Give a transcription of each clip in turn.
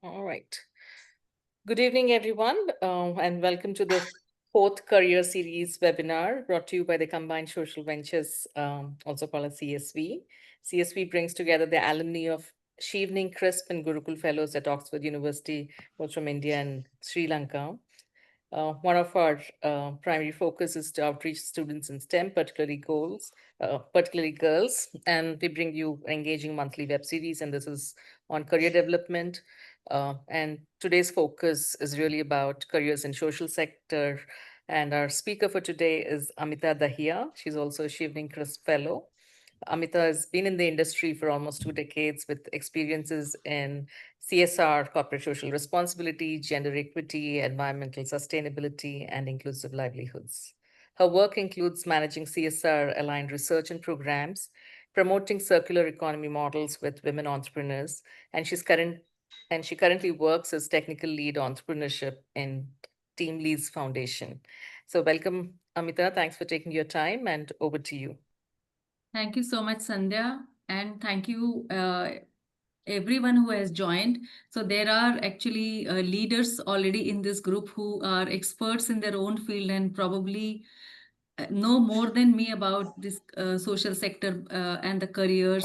All right. Good evening, everyone, and welcome to the fourth Career Series webinar brought to you by the Combined Social Ventures, also called as CSV. CSV brings together the alumni of Chevening and Gurukul Fellows at Oxford University, both from India and Sri Lanka. One of our primary focus is to outreach students in STEM, particularly girls, and we bring you engaging monthly web series, and this is on career development. And today's focus is really about careers in social sector. And our speaker for today is Amita Dahiya. She's also a Chevening Fellow. Amita has been in the industry for almost 2 decades with experiences in CSR, corporate social responsibility, gender equity, environmental sustainability, and inclusive livelihoods. Her work includes managing CSR aligned research and programs, promoting circular economy models with women entrepreneurs, and she currently works as technical lead entrepreneurship in TeamLease Foundation. So welcome, Amita. Thanks for taking your time, and over to you. Thank you so much, Sandhya, and thank you everyone who has joined. So there are actually leaders already in this group who are experts in their own field and probably know more than me about this social sector and the careers.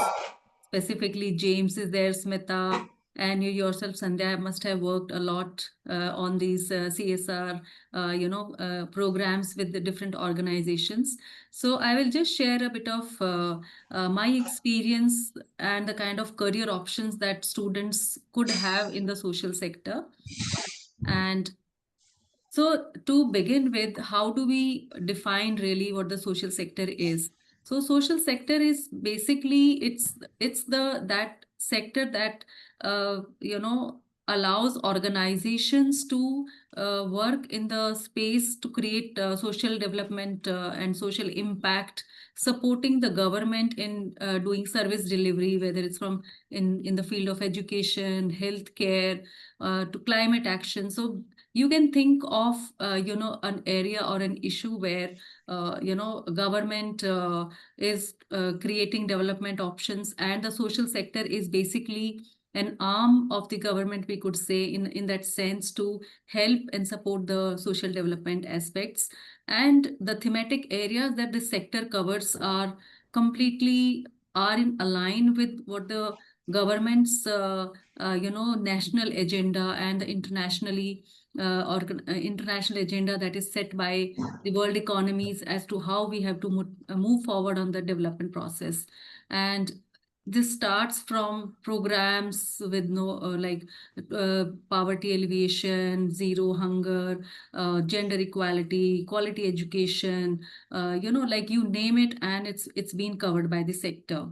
Specifically, James is there, Smita, and you yourself, Sandhya, must have worked a lot on these CSR, programs with the different organizations. So I will just share a bit of my experience and the kind of career options that students could have in the social sector. And so to begin with, how do we define really what the social sector is? So social sector is basically it's the that sector that allows organizations to work in the space to create social development and social impact, supporting the government in doing service delivery, whether it's from in the field of education, healthcare, to climate action. So you can think of an area or an issue where government is creating development options, and the social sector is basically an arm of the government, we could say, in that sense, to help and support the social development aspects. And the thematic areas that the sector covers are completely are in align with what the government's national agenda and the international agenda that is set by the world economies as to how we have to move forward on the development process. And this starts from programs with poverty alleviation, zero hunger, gender equality, quality education, like you name it, and it's been covered by the sector.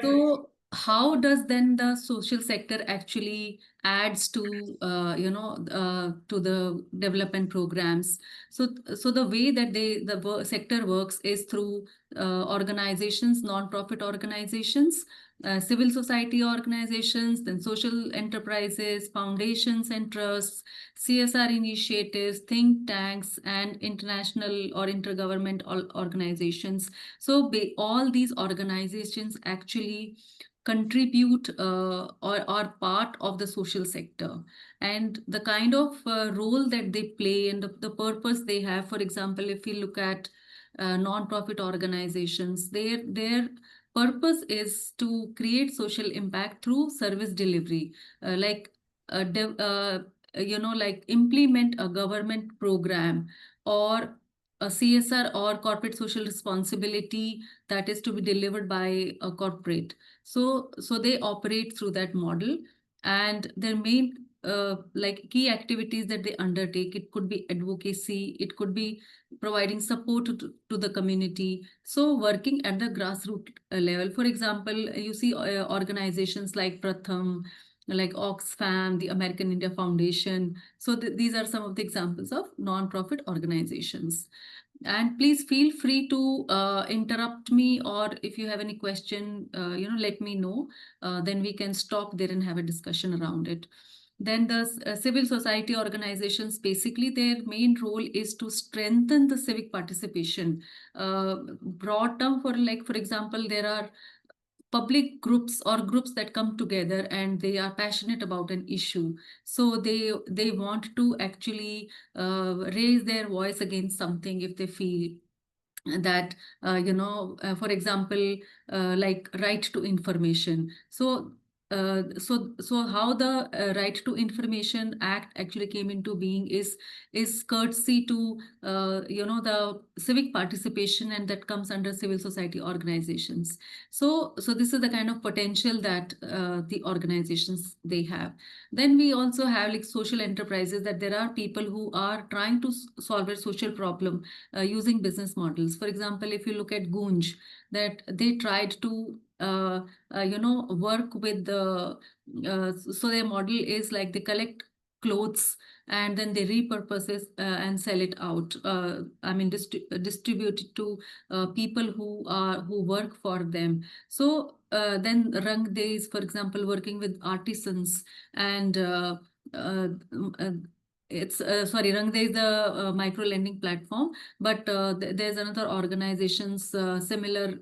So how does then the social sector actually adds to to the development programs? So the way that sector works is through organizations, non-profit organizations, civil society organizations, then social enterprises, foundations and trusts, CSR initiatives, think tanks, and international or intergovernment organizations. So all these organizations actually contribute or are part of the social sector, and the kind of role that they play and the purpose they have. For example, if we look at non-profit organizations, their purpose is to create social impact through service delivery, like like implement a government program or a CSR or corporate social responsibility that is to be delivered by a corporate. So they operate through that model, and their main like key activities that they undertake, it could be advocacy, it could be providing support to the community. So working at the grassroots level, for example, you see organizations like Pratham, like Oxfam, the American India Foundation. So these are some of the examples of non-profit organizations. And please feel free to interrupt me, or if you have any question, let me know. Then we can stop there and have a discussion around it. Then the civil society organizations, basically their main role is to strengthen the civic participation. Broad term, for example, there are public groups or groups that come together and they are passionate about an issue. So they want to actually raise their voice against something if they feel that for example, like right to information. So how the Right to Information Act actually came into being is courtesy to the civic participation, and that comes under civil society organizations. So this is the kind of potential that the organizations they have. Then we also have like social enterprises, that there are people who are trying to solve a social problem using business models. For example, if you look at Gunj, that they tried to work with the so their model is like they collect clothes and then they repurpose it and sell it out. Distribute it to people who work for them. So then Rang Days, for example, working with artisans and uh, uh, it's sorry, Rangde is the micro lending platform, but there's another organizations similar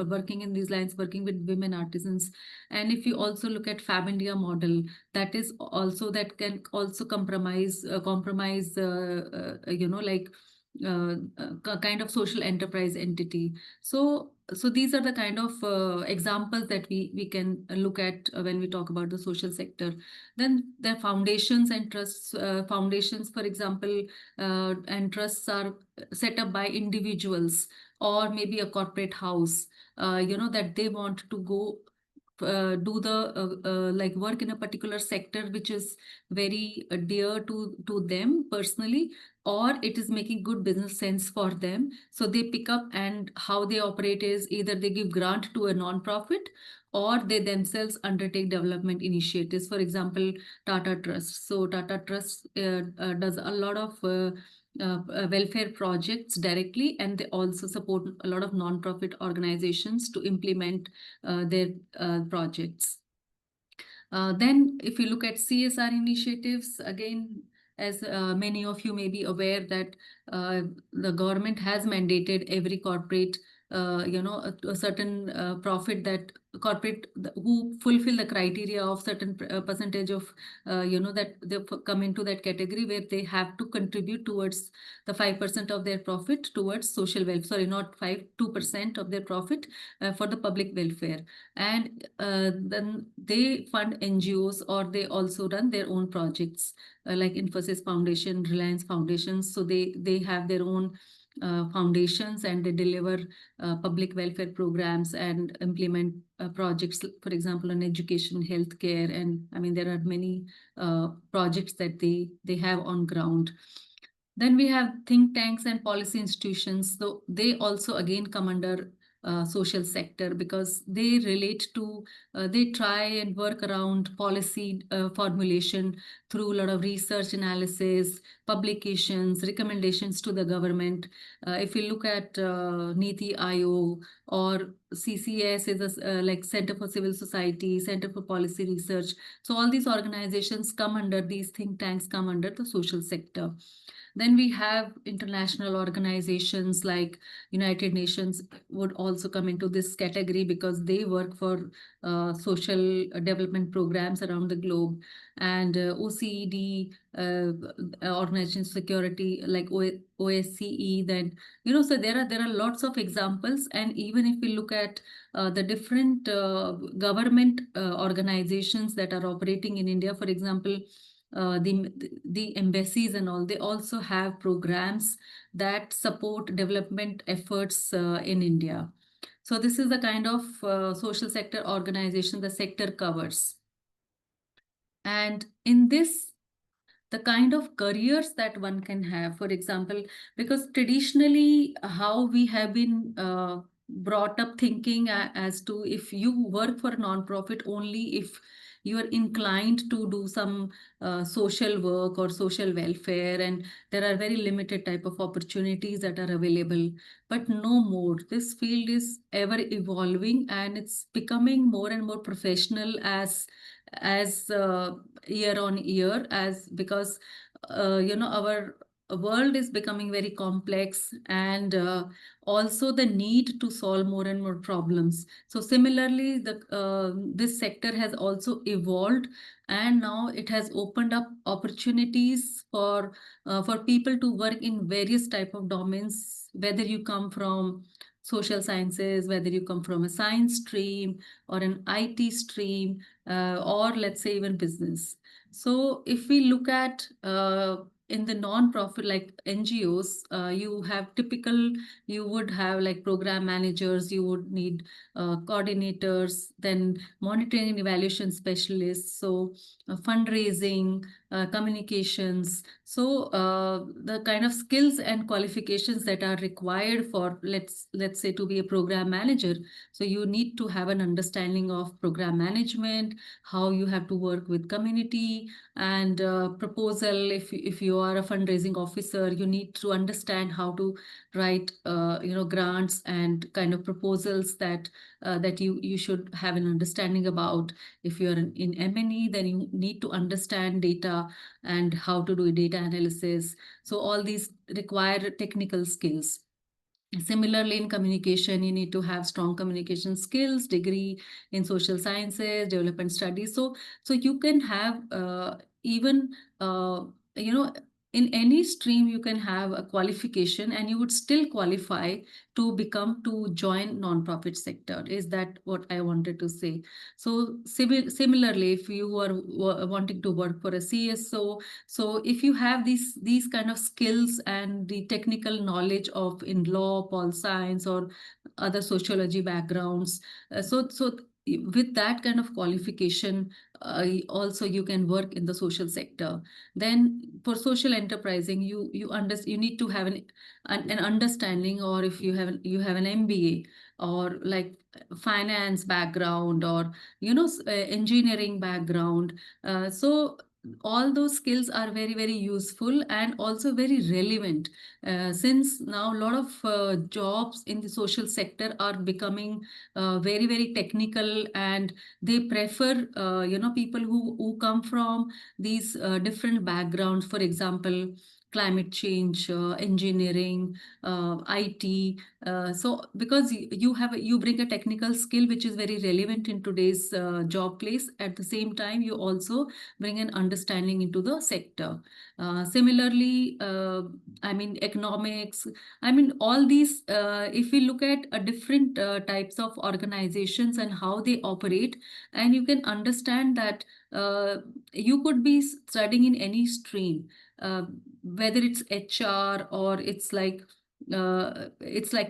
working in these lines, working with women artisans. And if you also look at Fab India model, that is also that can also compromise like kind of social enterprise entity. So these are the kind of examples that we can look at when we talk about the social sector. Then there are foundations and trusts. Foundations, for example, and trusts are set up by individuals or maybe a corporate house, that they want to go do the like work in a particular sector which is very dear to them personally, or it is making good business sense for them. So they pick up, and how they operate is either they give grant to a non-profit or they themselves undertake development initiatives. For example, Tata Trust. So Tata Trust does a lot of welfare projects directly, and they also support a lot of non-profit organizations to implement their projects. Then, if you look at CSR initiatives, again, as many of you may be aware that the government has mandated every corporate, a certain profit that who fulfill the criteria of certain percentage of, that they come into that category where they have to contribute towards the 5% of their profit towards social welfare. Sorry, not 5, 2% of their profit for the public welfare. And then they fund NGOs, or they also run their own projects like Infosys Foundation, Reliance Foundations. So they have their own foundations, and they deliver public welfare programs and implement projects, for example, on education, healthcare, and I mean there are many projects that they have on ground. Then we have think tanks and policy institutions. So they also again come under social sector, because they relate to, they try and work around policy formulation through a lot of research analysis, publications, recommendations to the government. If you look at Niti Aayog or CCS is a, like Center for Civil Society, Center for Policy Research. So all these organizations come under, these think tanks come under the social sector. Then we have international organizations like United Nations would also come into this category, because they work for social development programs around the globe. And OECD, Organization Security, like OSCE, then, so there are lots of examples. And even if we look at the different government organizations that are operating in India, for example, the embassies and all, they also have programs that support development efforts in India. So this is the kind of social sector organization the sector covers. And in this, the kind of careers that one can have, for example, because traditionally how we have been brought up thinking as to, if you work for a non-profit only if you are inclined to do some social work or social welfare, and there are very limited type of opportunities that are available. But no more, this field is ever evolving, and it's becoming more and more professional as year on year, as because our world is becoming very complex, and also the need to solve more and more problems. So similarly, the this sector has also evolved, and now it has opened up opportunities for people to work in various type of domains, whether you come from social sciences, whether you come from a science stream or an IT stream, or let's say even business. So if we look at in the non-profit like NGOs, you have typical, you would have like program managers, you would need coordinators, then monitoring and evaluation specialists, so fundraising, communications. So the kind of skills and qualifications that are required for, let's say, to be a program manager. So you need to have an understanding of program management, how you have to work with community, and proposal. If you are a fundraising officer, you need to understand how to write grants and kind of proposals that you should have an understanding about. If you are in M&E, then you need to understand data and how to do data analysis. So all these require technical skills. Similarly, in communication, you need to have strong communication skills, degree in social sciences, development studies. So you can have even you know in any stream you can have a qualification, and you would still qualify to join non-profit sector. Is that what I wanted to say? So similarly, if you are wanting to work for a CSO, so if you have these kind of skills and the technical knowledge of in law, pol science, or other sociology backgrounds, so with that kind of qualification, also you can work in the social sector. Then for social enterprising, you need to have an understanding, or if you have an MBA, or like finance background, or engineering background. So all those skills are very very useful and also very relevant, since now a lot of jobs in the social sector are becoming very very technical, and they prefer people who come from these different backgrounds. For example, climate change, engineering, IT. So because you bring a technical skill which is very relevant in today's job place, at the same time you also bring an understanding into the sector. Similarly, I mean economics. I mean all these. If we look at different types of organizations and how they operate, and you can understand that you could be studying in any stream, whether it's HR or it's like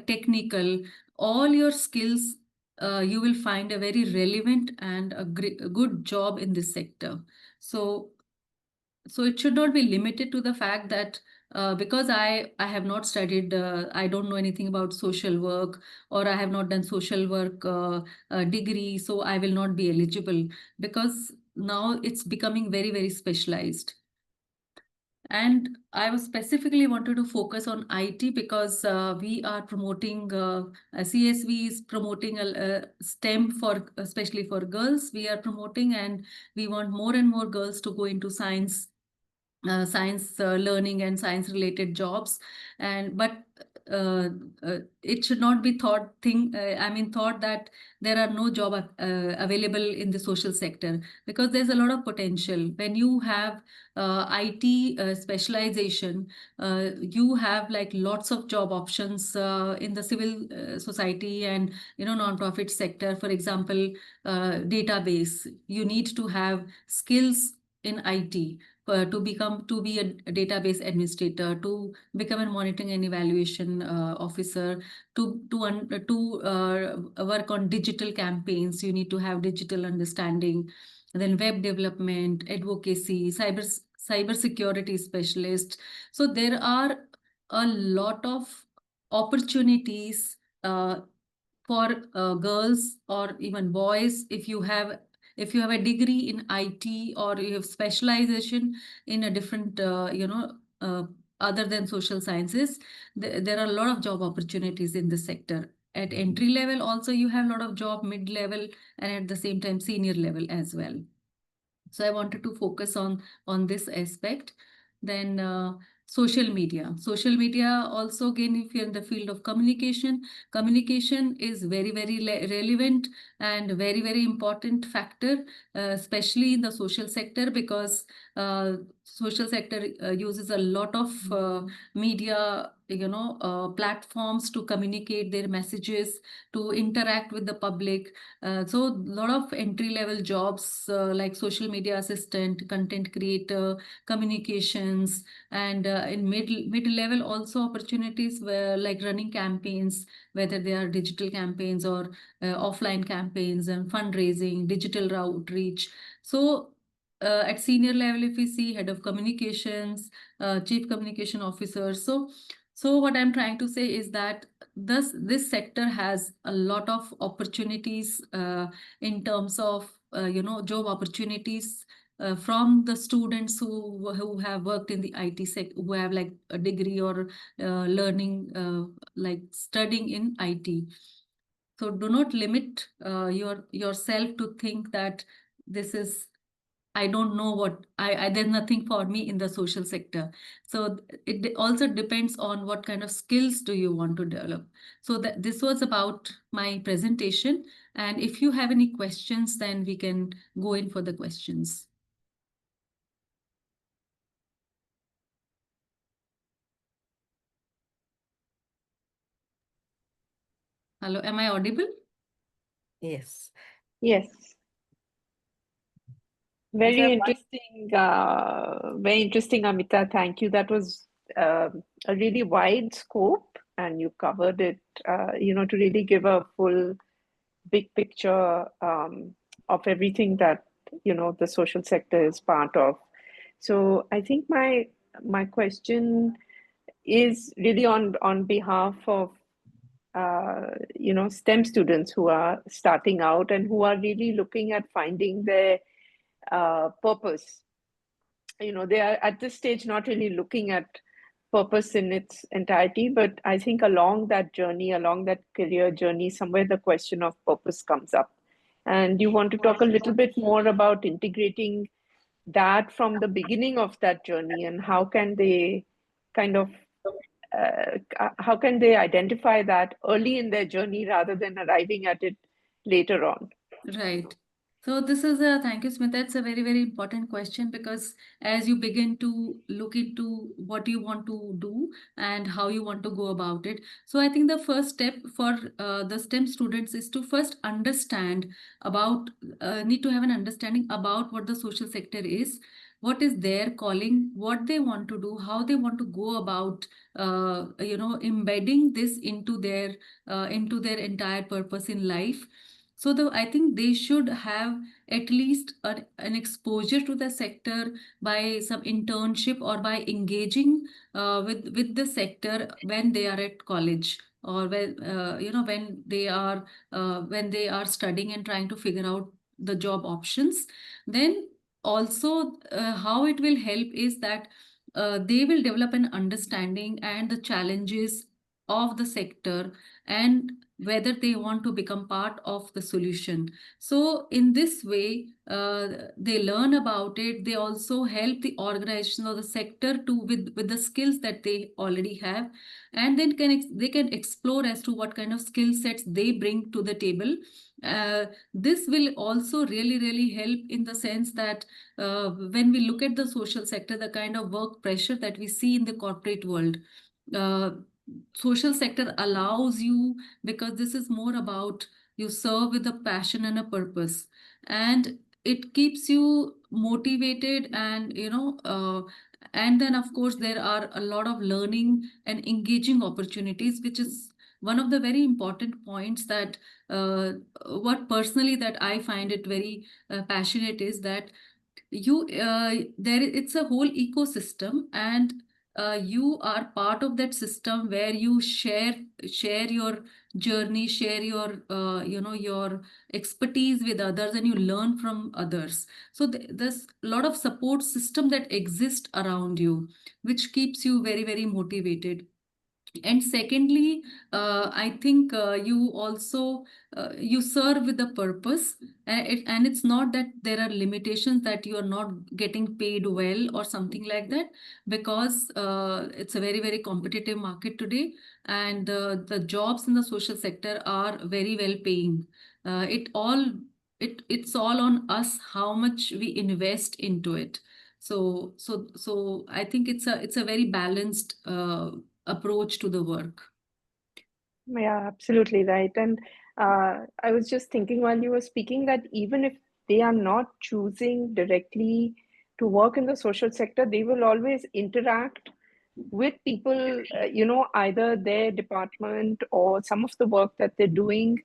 technical. All your skills, you will find a very relevant and a good job in this sector. So so it should not be limited to the fact that because I have not studied, I don't know anything about social work, or I have not done social work degree, so I will not be eligible, because now it's becoming very very specialized. And I was specifically wanted to focus on IT because we are promoting, CSV is promoting a STEM for, especially for girls. We are promoting, and we want more and more girls to go into science learning and science related jobs. And but it should not be thought that there are no job available in the social sector, because there's a lot of potential. When you have IT specialization, you have like lots of job options in the civil society and non-profit sector. For example, database, you need to have skills in IT to be a database administrator, to become a monitoring and evaluation officer, to work on digital campaigns. You need to have digital understanding. Then web development, advocacy, cyber security specialist. So there are a lot of opportunities for girls or even boys. If you have a degree in IT, or you have specialization in a different other than social sciences, there are a lot of job opportunities in this sector. At entry level also you have a lot of job, mid level, and at the same time senior level as well. So I wanted to focus on this aspect. Then Social media also, again, if you're in the field of communication is very very relevant and very very important factor, especially in the social sector, because social sector uses a lot of media, platforms to communicate their messages, to interact with the public. So a lot of entry level jobs, like social media assistant, content creator, communications, and in mid level also opportunities where, like, running campaigns, whether they are digital campaigns or offline campaigns, and fundraising, digital outreach. So at senior level, if we see head of communications, chief communication officer. So what I'm trying to say is that this sector has a lot of opportunities, in terms of job opportunities, from the students who have worked in the IT sector, who have like a degree or learning, like studying in IT. So do not limit yourself to think that this is, I don't know what I there's nothing for me in the social sector. So it also depends on what kind of skills do you want to develop. So that this was about my presentation. And if you have any questions, then we can go in for the questions. Hello, am I audible? Yes. Yes. I have Very interesting, Amita. Thank you. That was a really wide scope, and you covered it, to really give a full, big picture of everything that, the social sector is part of. So I think my question is really on behalf of STEM students who are starting out and who are really looking at finding their purpose. They are at this stage not really looking at purpose in its entirety, but I think along that journey, along that career journey, somewhere the question of purpose comes up. And you want to talk a little bit more about integrating that from the beginning of that journey, and how can they kind of how can they identify that early in their journey rather than arriving at it later on? Right. So this is a thank you, Smith. That's a very, very important question, because as you begin to look into what you want to do and how you want to go about it. So I think the first step for the STEM students is to first understand about, need to have an understanding about what the social sector is, what is their calling, what they want to do, how they want to go about, embedding this into their entire purpose in life. So I think they should have at least an exposure to the sector by some internship or by engaging with the sector when they are at college, or when they are studying and trying to figure out the job options. Then also, how it will help is that they will develop an understanding and the challenges of the sector, and whether they want to become part of the solution. So in this way, they learn about it. They also help the organization or the sector to with the skills that they already have, and then they can explore as to what kind of skill sets they bring to the table. This will also really really help in the sense that when we look at the social sector, the kind of work pressure that we see in the corporate world, uh, social sector allows you, because this is more about you serve with a passion and a purpose, and it keeps you motivated. And and then of course there are a lot of learning and engaging opportunities, which is one of the very important points that what personally that I find it very passionate is that it's a whole ecosystem, and you are part of that system where you share your journey, share your your expertise with others, and you learn from others. So there's a lot of support system that exists around you, which keeps you very very motivated. And secondly, I think you also you serve with a purpose, and it's not that there are limitations that you are not getting paid well or something like that, because it's a very, very competitive market today, and the jobs in the social sector are very well paying. It's all on us how much we invest into it. So I think it's a very balanced approach to the work. Yeah, absolutely right. And I was just thinking while you were speaking that even if they are not choosing directly to work in the social sector, they will always interact with people, either their department or some of the work that they're doing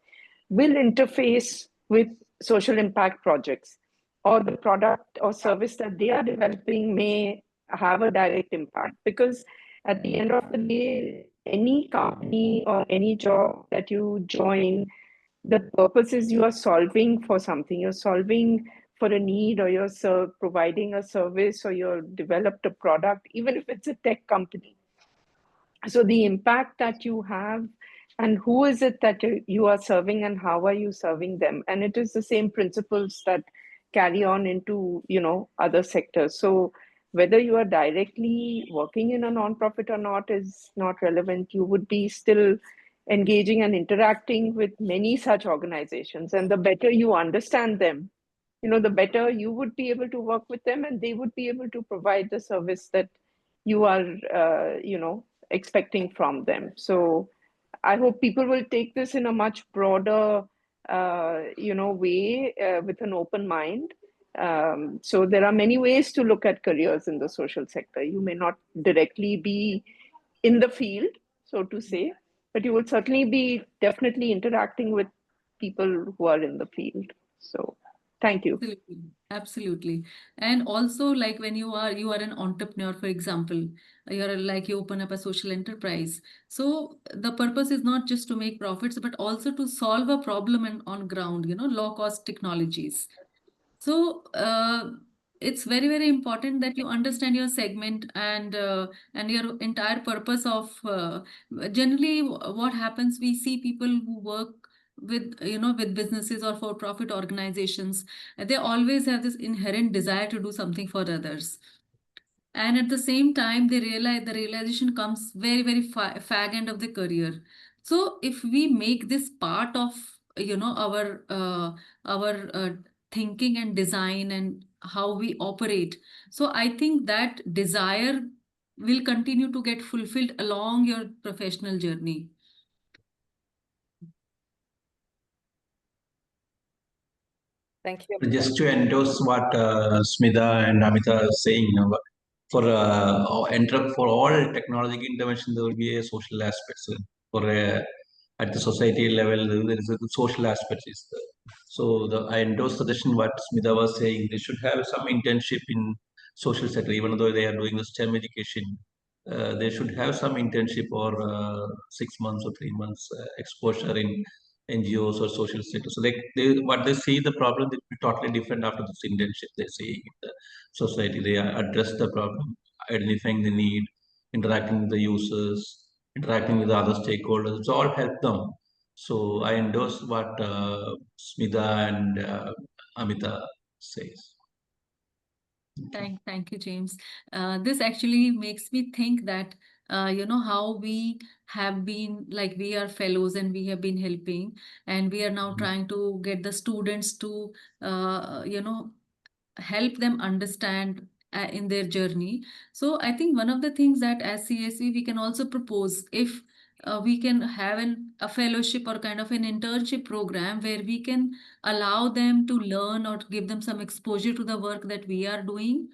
will interface with social impact projects, or the product or service that they are developing may have a direct impact. Because at the end of the day, any company or any job that you join, the purpose is you are solving for something. You're solving for a need, or you're providing a service, or you're developed a product, even if it's a tech company. So the impact that you have, and who is it that you are serving, and how are you serving them, and it is the same principles that carry on into other sectors. So whether you are directly working in a nonprofit or not is not relevant. You would be still engaging and interacting with many such organizations, and the better you understand them, the better you would be able to work with them, and they would be able to provide the service that you are expecting from them. So I hope people will take this in a much broader way, with an open mind. So there are many ways to look at careers in the social sector. You may not directly be in the field, so to say, but you will certainly be definitely interacting with people who are in the field. So thank you. Absolutely, absolutely. And also, like when you are an entrepreneur, for example, you're like you open up a social enterprise. So the purpose is not just to make profits, but also to solve a problem on ground, low cost technologies. So it's very, very important that you understand your segment and your entire purpose of generally what happens. We see people who work with businesses or for profit organizations. They always have this inherent desire to do something for others, and at the same time they realize the realization comes very, very fag end of the career. So if we make this part of our thinking and design and how we operate, so I think that desire will continue to get fulfilled along your professional journey. Thank you, Just Amita. to endorse what Smita and Amita are saying, for all technological intervention, there will be a social aspect. So for at the society level, there is a social aspect. So I endorse suggestion what Smita was saying. They should have some internship in social sector, even though they are doing the STEM education. They should have some internship or 6 months or 3 months exposure in NGOs or social sector. So what they see the problem will be totally different after this internship. They see in the society, they address the problem, identifying the need, interacting with the users, interacting with the other stakeholders. It's all help them. So I endorse what Smita and Amita says. Thank you, James. This actually makes me think that how we have been like we are fellows and we have been helping, and we are now Mhm. trying to get the students to help them understand in their journey. So I think one of the things that as CSV we can also propose, if we can have a fellowship or kind of an internship program where we can allow them to learn or give them some exposure to the work that we are doing.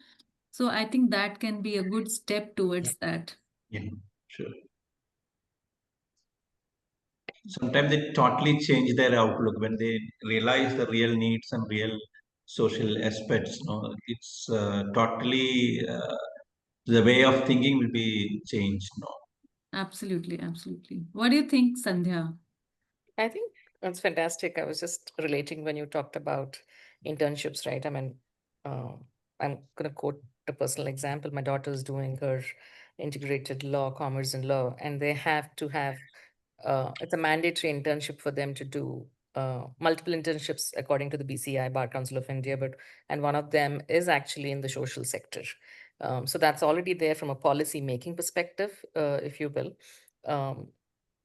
So I think that can be a good step towards that. Yeah, sure. Sometimes they totally change their outlook when they realize the real needs and real social aspects. It's totally the way of thinking will be changed. Absolutely, absolutely. What do you think, Sandhya? I think that's fantastic. I was just relating when you talked about internships, right? I mean, uh, I'm going to quote a personal example. My daughter is doing her integrated law, commerce and law, and they have to have it's a mandatory internship for them to do multiple internships according to the BCI, Bar Council of India, and one of them is actually in the social sector. So that's already there from a policy making perspective, if you will.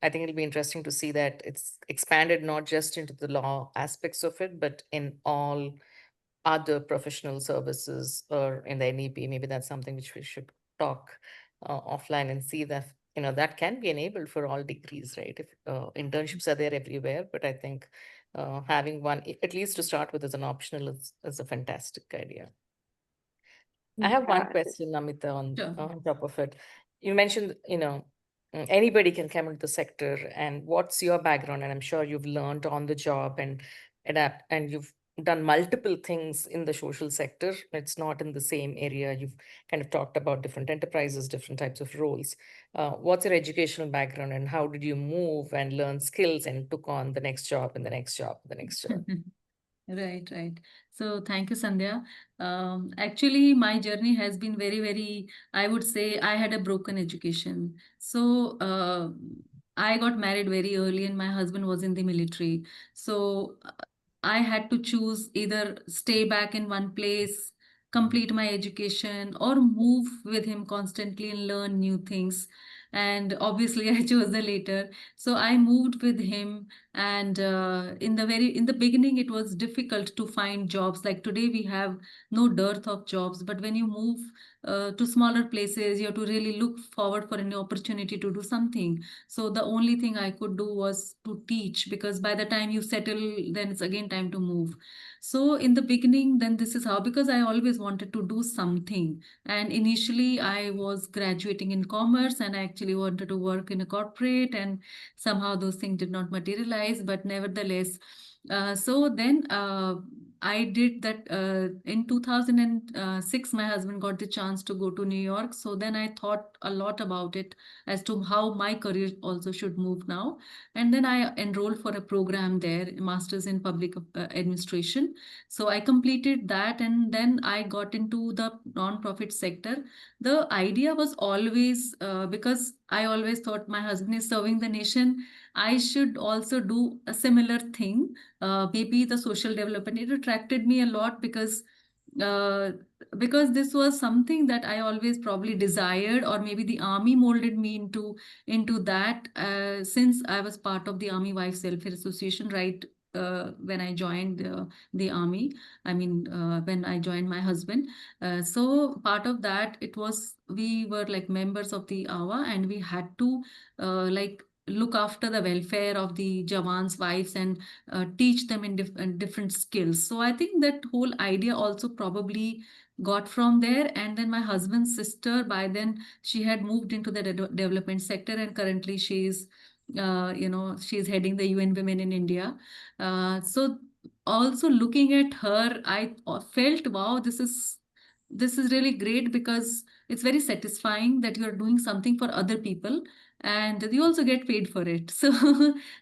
I think it'll be interesting to see that it's expanded not just into the law aspects of it, but in all other professional services or in the NEP. Maybe that's something which we should talk offline and see that, that can be enabled for all degrees, right? If internships are there everywhere, but I think having one, at least to start with, as an optional is a fantastic idea. I have one Yeah. question, Amita, Sure. on top of it. You mentioned, anybody can come into the sector, and what's your background? And I'm sure you've learned on the job and adapt, and you've done multiple things in the social sector. It's not in the same area. You've kind of talked about different enterprises, different types of roles. What's your educational background, and how did you move and learn skills and took on the next job and the next job, and the next job? Right, right. So thank you, Sandhya. Actually, my journey has been very, very, I would say I had a broken education. So I got married very early and my husband was in the military. So I had to choose either stay back in one place, complete my education, or move with him constantly and learn new things. And obviously, I chose the later. So I moved with him, and in the beginning it was difficult to find jobs. Like today we have no dearth of jobs, but when you move to smaller places, you have to really look forward for an opportunity to do something. So the only thing I could do was to teach, because by the time you settle, then it's again time to move. So in the beginning, then this is how, because I always wanted to do something. And initially I was graduating in commerce and I actually wanted to work in a corporate, and somehow those things did not materialize, but nevertheless, so then I did that in 2006. My husband got the chance to go to New York. So then I thought a lot about it as to how my career also should move now. And then I enrolled for a program there, Masters in Public Administration. So I completed that, and then I got into the non-profit sector. The idea was always because I always thought my husband is serving the nation, I should also do a similar thing. Maybe the social development, it attracted me a lot uh, because this was something that I always probably desired, or maybe the army molded me into that. Since I was part of the Army Wives Welfare Association, right? When I joined the army, I mean, when I joined my husband, so part of that, it was, we were like members of the AWA, and we had to like look after the welfare of the Jawans' wives and teach them in different skills. So I think that whole idea also probably got from there. And then my husband's sister, by then she had moved into the development sector, and currently she's she's heading the UN Women in India. So also looking at her, I felt, wow, this is really great, because it's very satisfying that you are doing something for other people and you also get paid for it. So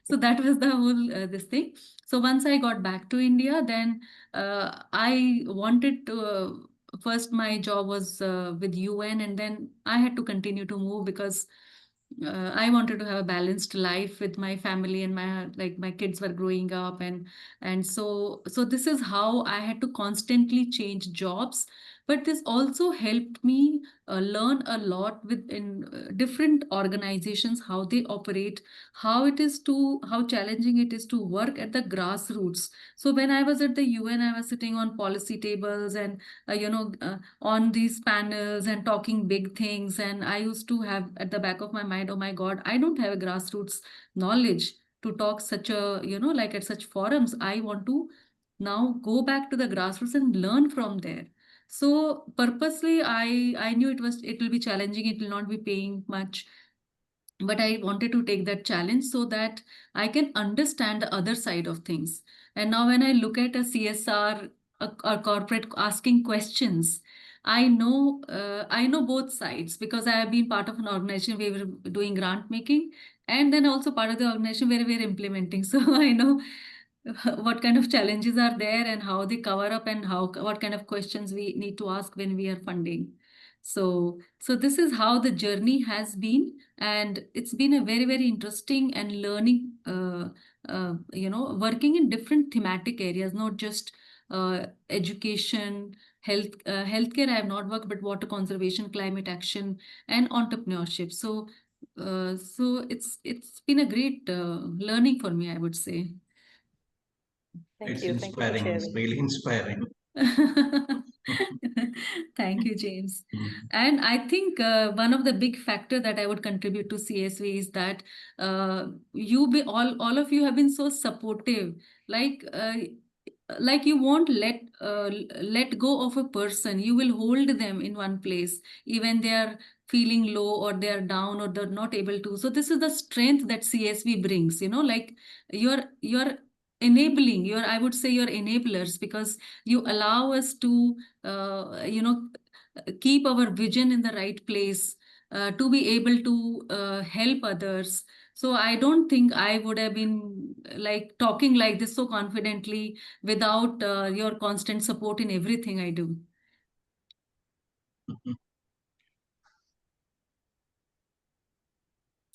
so that was the whole this thing. So once I got back to India, then I wanted to first my job was with UN, and then I had to continue to move because I wanted to have a balanced life with my family, and my kids were growing up, and so this is how I had to constantly change jobs. But this also helped me learn a lot within different organizations, how they operate, how challenging it is to work at the grassroots. So when I was at the UN, I was sitting on policy tables and on these panels and talking big things, and I used to have at the back of my mind, oh my God, I don't have a grassroots knowledge to talk such a, like at such forums. I want to now go back to the grassroots and learn from there. So purposely, I knew it will be challenging, it will not be paying much, but I wanted to take that challenge so that I can understand the other side of things. And now when I look at a CSR, a corporate asking questions, I know both sides, because I have been part of an organization where we were doing grant making, and then also part of the organization where we are implementing. So I know what kind of challenges are there and how they cover up, and what kind of questions we need to ask when we are funding. So this is how the journey has been, and it's been a very, very interesting and learning, working in different thematic areas, not just education, healthcare. I have not worked, but water conservation, climate action, and entrepreneurship. So it's been a great learning for me, I would say. Thank It's you. Thank you for inspiring. It's sharing. really inspiring. Thank you, James. Mm. And I think one of the big factor that I would contribute to CSV is that all of you have been so supportive. Like you won't let go of a person. You will hold them in one place, even they are feeling low or they are down or they're not able to. So this is the strength that CSV brings. Like you're enabling. I would say you're enablers, because you allow us to keep our vision in the right place, to be able to help others. So I don't think I would have been like talking like this so confidently without your constant support in everything I do.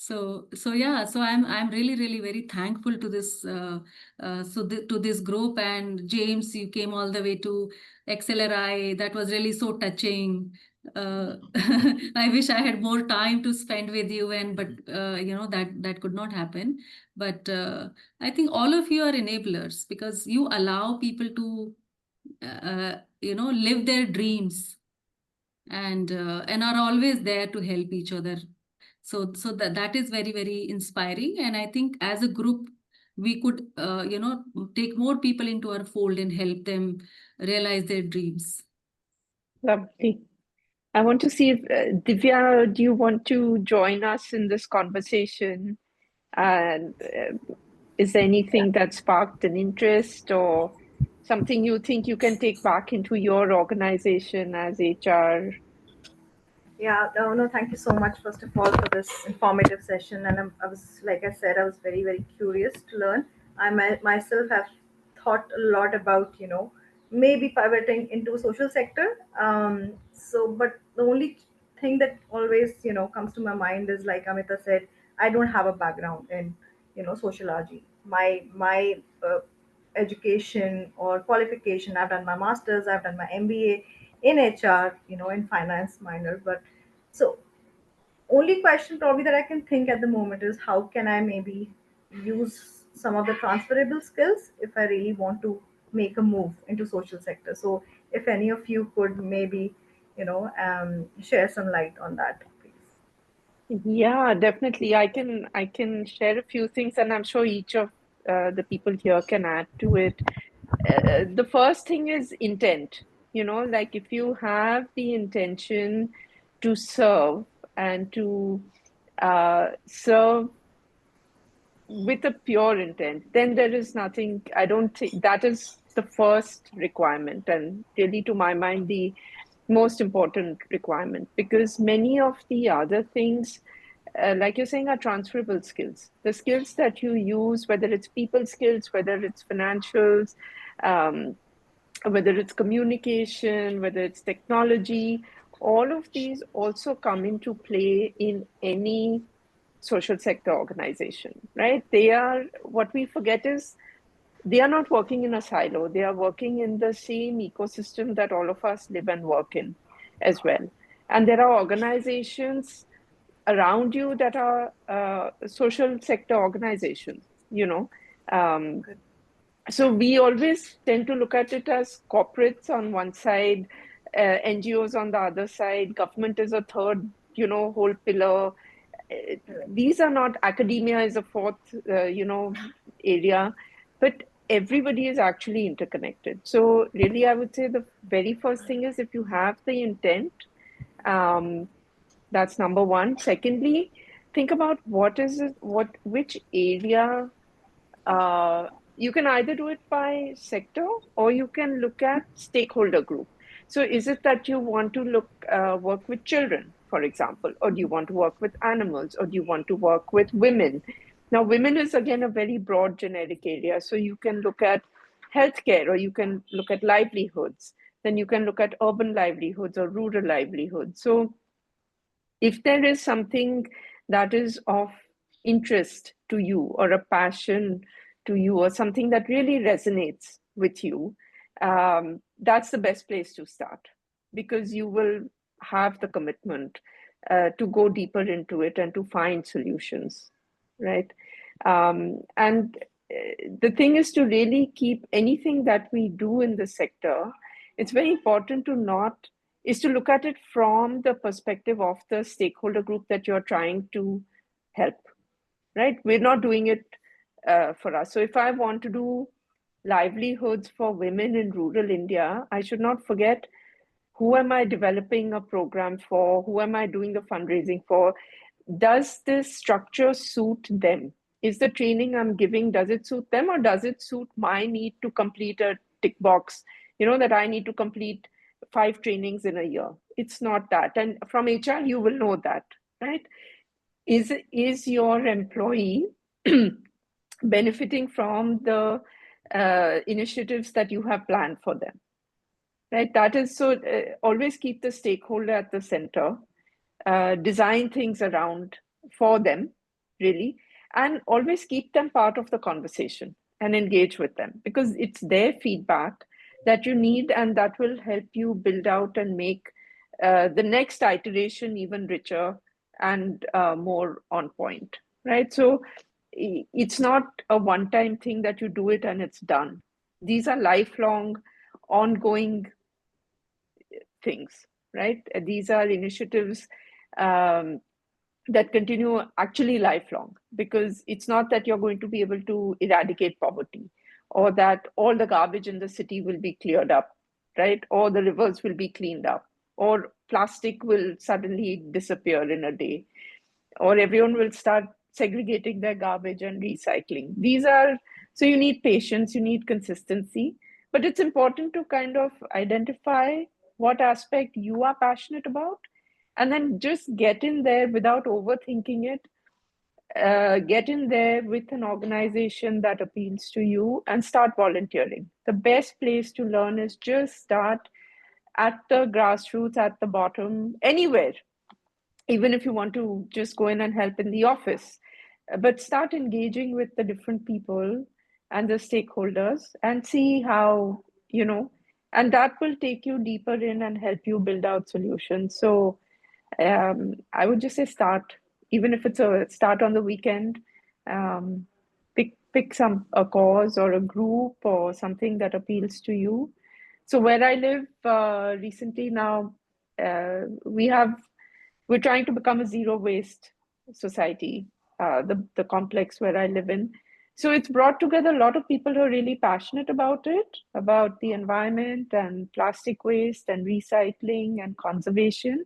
So yeah, so I'm really, really very thankful to this to this group. And James, you came all the way to XLRI. That was really so touching. I wish I had more time to spend with you, but that could not happen. But I think all of you are enablers, because you allow people to live their dreams, and are always there to help each other. So that is very, very inspiring. And I think as a group, we could take more people into our fold and help them realize their dreams. Lovely. I want to see if Divya, do you want to join us in this conversation? And is there anything that sparked an interest or something you think you can take back into your organization as HR? Yeah, no, thank you so much, first of all, for this informative session. And I was, like I said, I was very, very curious to learn. Myself have thought a lot about, maybe pivoting into social sector. But the only thing that always, comes to my mind is, like Amita said, I don't have a background in, sociology. My education or qualification, I've done my master's, I've done my MBA in HR, in finance minor. But so only question probably that I can think at the moment is, how can I maybe use some of the transferable skills if I really want to make a move into social sector. So if any of you could maybe, share some light on that, please. Yeah, definitely. I can share a few things, and I'm sure each of the people here can add to it. The first thing is intent. Like if you have the intention to serve and to serve with a pure intent, then there is nothing. I don't think that is the first requirement, and really, to my mind, the most important requirement, because many of the other things, like you're saying, are transferable skills. The skills that you use, whether it's people skills, whether it's financials, um, whether it's communication, whether it's technology, all of these also come into play in any social sector organization, right? What we forget is they are not working in a silo. They are working in the same ecosystem that all of us live and work in as well. And there are organizations around you that are social sector organizations, Um, so we always tend to look at it as corporates on one side, NGOs on the other side, government is a third, whole pillar. These are not, academia is a fourth, area, but everybody is actually interconnected. So really, I would say the very first thing is, if you have the intent, um, that's number one. Secondly, think about which area. You can either do it by sector, or you can look at stakeholder group. So is it that you want to work with children, for example, or do you want to work with animals, or do you want to work with women? Now, women is again a very broad generic area. So you can look at healthcare, or you can look at livelihoods. then you can look at urban livelihoods or rural livelihoods. So if there is something that is of interest to you or a passion to you or something that really resonates with you, that's the best place to start, because you will have the commitment to go deeper into it and to find solutions, right? And the thing is to really keep anything that we do in the sector, it's very important to not is to look at it from the perspective of the stakeholder group that you're trying to help, right? We're not doing it for us. So if I want to do livelihoods for women in rural India, I should not forget, who am I developing a program for? Who am I doing the fundraising for? Does this structure suit them? Is the training I'm giving, does it suit them, or does it suit my need to complete a tick box, that I need to complete 5 trainings in a year? It's not that. And from HR, you will know that, right? Is your employee benefiting from the initiatives that you have planned for them, right? That is, so always keep the stakeholder at the center, design things around for them, really, and always keep them part of the conversation and engage with them, because it's their feedback that you need, and that will help you build out and make the next iteration even richer and more on point, right? So it's not a one-time thing that you do it and it's done. These are lifelong, ongoing things, right? These are initiatives that continue actually lifelong, because it's not that you're going to be able to eradicate poverty, or that all the garbage in the city will be cleared up, right? Or the rivers will be cleaned up, or plastic will suddenly disappear in a day, or everyone will start segregating their garbage and recycling. So you need patience, you need consistency, but it's important to kind of identify what aspect you are passionate about, and then just get in there without overthinking it. Get in there with an organization that appeals to you and start volunteering. The best place to learn is just start at the grassroots, at the bottom, anywhere, even if you want to just go in and help in the office. But start engaging with the different people and the stakeholders and see how, and that will take you deeper in and help you build out solutions. So I would just say start, even if it's a start on the weekend. Pick a cause or a group or something that appeals to you. So where I live recently now, we're trying to become a zero waste society, the complex where I live in. So it's brought together a lot of people who are really passionate about it, about the environment and plastic waste and recycling and conservation,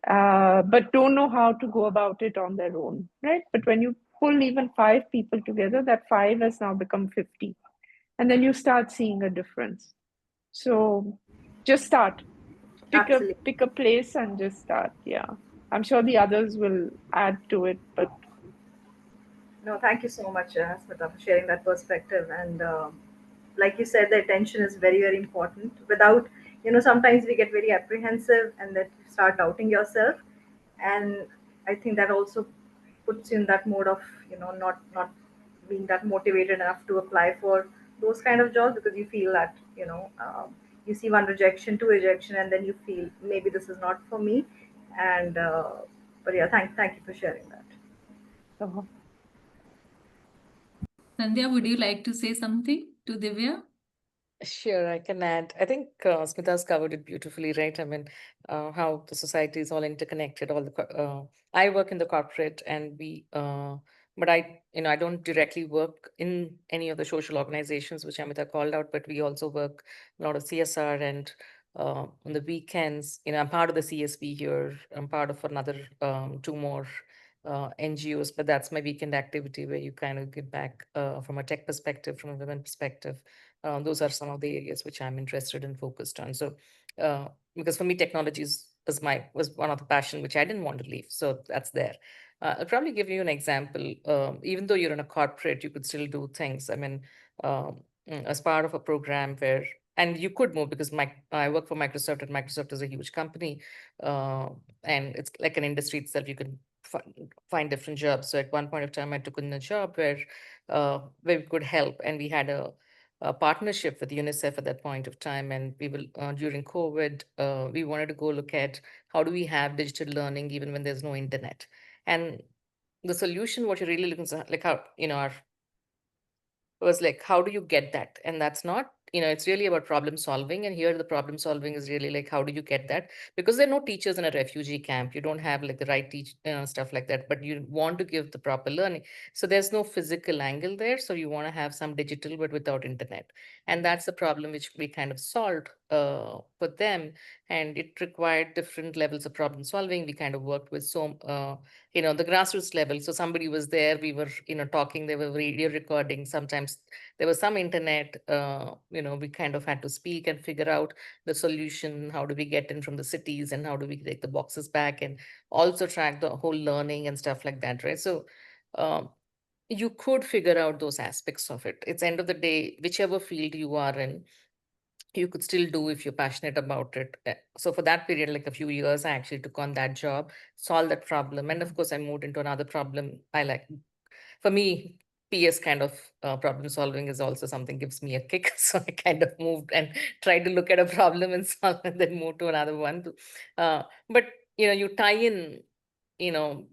but don't know how to go about it on their own, right? But when you pull even 5 people together, that 5 has now become 50. And then you start seeing a difference. So just start. Absolutely. Pick a place and just start. Yeah. I'm sure the others will add to it, but No, thank you so much, Smita, for sharing that perspective. And like you said, the attention is very, very important. Without, sometimes we get very apprehensive and then you start doubting yourself. And I think that also puts you in that mode of, not being that motivated enough to apply for those kind of jobs, because you feel that, you see one rejection, two rejection, and then you feel maybe this is not for me. And but yeah, thank you for sharing that. so Sandhya, would you like to say something to Divya? Sure, I can add. I think Smita's covered it beautifully, right? I mean, how the society is all interconnected. I work in the corporate, and but I don't directly work in any of the social organizations which Amita called out, but we also work a lot of CSR, and on the weekends, I'm part of the CSV here. I'm part of another 2 more NGOs, but that's my weekend activity where you kind of give back from a tech perspective, from a women perspective. Those are some of the areas which I'm interested and focused on. So, because for me, technology was one of the passion which I didn't want to leave. So that's there. I'll probably give you an example. Even though you're in a corporate, you could still do things. I mean, as part of a program where and you could move because I work for Microsoft, and Microsoft is a huge company, and it's like an industry itself. You can find different jobs. So at one point of time, I took in a job where we could help, and we had a partnership with UNICEF at that point of time, and we will during COVID, we wanted to go look at how do we have digital learning even when there's no internet, and the solution, what you're really looking for, like how our was like, how do you get that? And that's not, it's really about problem solving. And here the problem solving is really like, how do you get that? Because there are no teachers in a refugee camp. You don't have like the right stuff like that, but you want to give the proper learning. So there's no physical angle there. So you want to have some digital, but without internet. And that's the problem which we kind of solved for them. And it required different levels of problem solving. We kind of worked with the grassroots level. So somebody was there, we were, talking, they were video recording. Sometimes there was some internet, we kind of had to speak and figure out the solution. How do we get in from the cities, and how do we take the boxes back, and also track the whole learning and stuff like that, right? So you could figure out those aspects of it. It's end of the day, whichever field you are in, you could still do if you're passionate about it. So for that period, like a few years, I actually took on that job, solved that problem. And of course, I moved into another problem. For me, PS kind of problem solving is also something gives me a kick. So I kind of moved and tried to look at a problem and solve, and then move to another one. But you tie in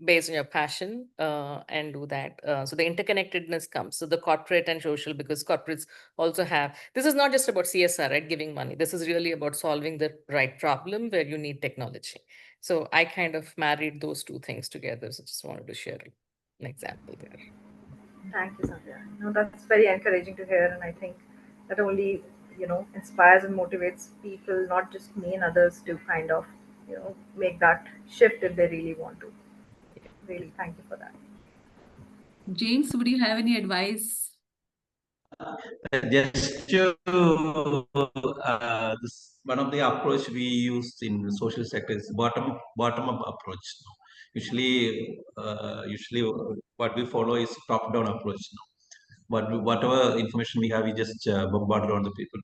based on your passion, and do that. So the interconnectedness comes. So the corporate and social, because corporates also have, this is not just about CSR, right? Giving money. This is really about solving the right problem where you need technology. So I kind of married those two things together. So just wanted to share an example there. Thank you, Sandhya. No, that's very encouraging to hear, and I think that only inspires and motivates people, not just me and others, to kind of make that shift if they really want to. Really, thank you for that. James, would you have any advice? Just to one of the approach we use in the social sector is bottom up approach. Usually, what we follow is top down approach. But whatever information we have, we just bombard it on the people.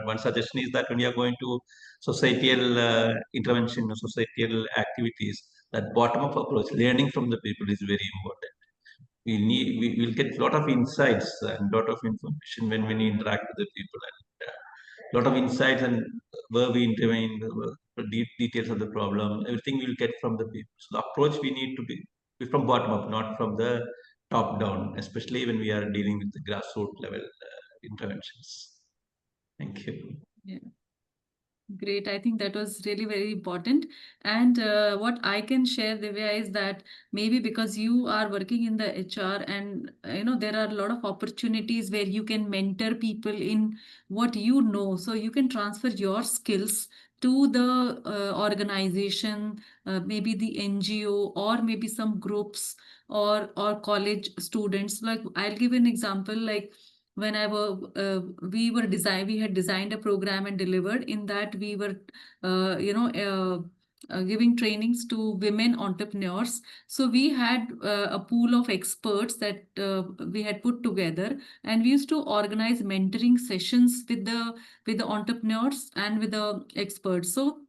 One suggestion is that when we are going to societal intervention or societal activities, that bottom up approach, learning from the people, is very important. We will get a lot of insights and lot of information when we interact with the people, and lot of insights, and where we intervene, the details of the problem, everything we'll get from the people. So the approach we need to be from bottom up, not from the top down, especially when we are dealing with the grassroots level interventions. Thank you. Yeah. Great. I think that was really very important. And what I can share, Divya, is that maybe because you are working in the HR, and there are a lot of opportunities where you can mentor people in what you know. So you can transfer your skills to the organization, maybe the NGO, or maybe some groups, or college students. Like, I'll give an example. Like, when we had designed a program and delivered. In that, we were giving trainings to women entrepreneurs. So we had a pool of experts that we had put together, and we used to organize mentoring sessions with the entrepreneurs and with the experts. So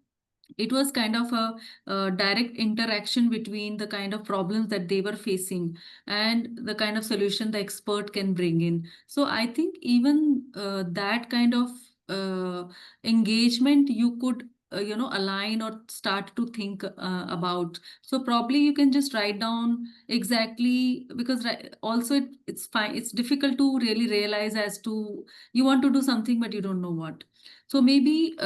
it was kind of a direct interaction between the kind of problems that they were facing and the kind of solution the expert can bring in. So I think even that kind of engagement you could align or start to think about. So probably you can just write down exactly, because also it's fine, it's difficult to really realize as to you want to do something but you don't know what. So maybe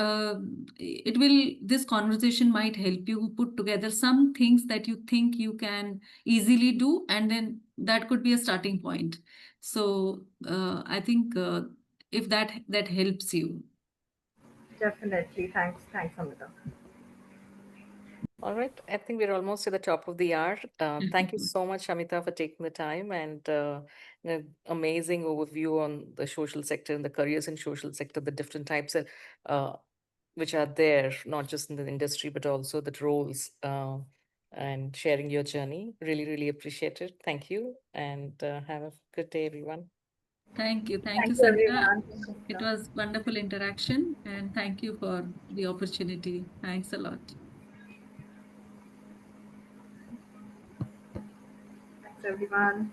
this conversation might help you put together some things that you think you can easily do, and then that could be a starting point. So I think if that helps you. Definitely. Thanks, Amita. All right. I think we're almost at the top of the hour. Thank you so much, Amita, for taking the time, and an amazing overview on the social sector and the careers in social sector, the different types of, which are there, not just in the industry, but also the roles, and sharing your journey. Really, really appreciate it. Thank you, and have a good day, everyone. Thank you. Thank you, Thank you, Sanjana. everyone. Thank you, It Amita. was wonderful interaction, and thank you for the opportunity. Thanks a lot. Thanks, everyone.